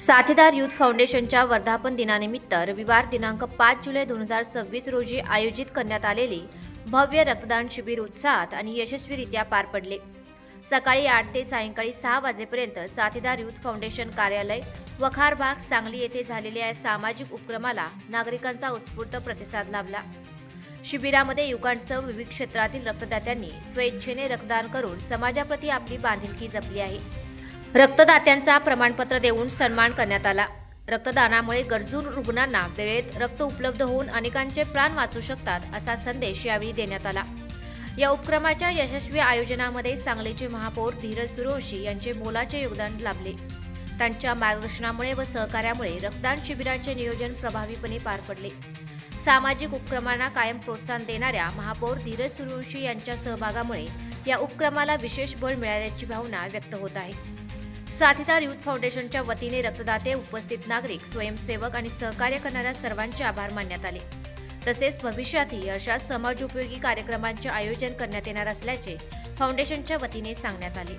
साथीदार युथ फाउंडेशनच्या वर्धापन दिनानिमित्त रविवार दिनांक 5 जुलै 2026 रोजी आयोजित करण्यात आलेले भव्य रक्तदान शिबिर उत्साहात आणि यशस्वीरित्या पार पडले। सकाळी 8 ते सायंकाळी 6 वाजेपर्यंत साथीदार युथ फाउंडेशन कार्यालय वखार भाग सांगली येथे झालेल्या या सामाजिक उपक्रमाला नागरिकांचा उत्स्फूर्त प्रतिसाद लाभला। शिबिरामध्ये युवकांसह विविध क्षेत्रातील रक्तदात्यांनी स्वेच्छेने रक्तदान करून समाजाप्रती आपली बांधिलकी जपली आहे। रक्तदात्यांचा प्रमाणपत्र देऊन सन्मान करण्यात आला। रक्तदानामुळे गरजू रुग्णांना वेळेत रक्त उपलब्ध होऊन अनेकांचे प्राण वाचू शकतात असा संदेश यावेळी देण्यात आला। या उपक्रमाच्या यशस्वी आयोजनामध्ये सांगलीचे महापौर धीरज सूर्यवंशी यांचे मोलाचे योगदान लाभले। त्यांच्या मार्गदर्शनामुळे व सहकार्यामुळे रक्तदान शिबिराचे नियोजन प्रभावीपणे पार पडले। सामाजिक उपक्रमांना कायम प्रोत्साहन देणाऱ्या महापौर धीरज सूर्यवंशी यांच्या सहभागामुळे या उपक्रमाला विशेष बळ मिळाल्याची भावना व्यक्त होत आहे। साथीदार युथ फाउंडेशनच्या वतीने रक्तदाते, उपस्थित नागरिक, स्वयंसेवक आणि सहकार्य करणाऱ्या सर्वांचे आभार मानण्यात आले। तसेच भविष्यातही अशा समाजोपयोगी कार्यक्रमांचे आयोजन करण्यात येणार असल्याचे फाउंडेशनच्या वतीने सांगण्यात आले।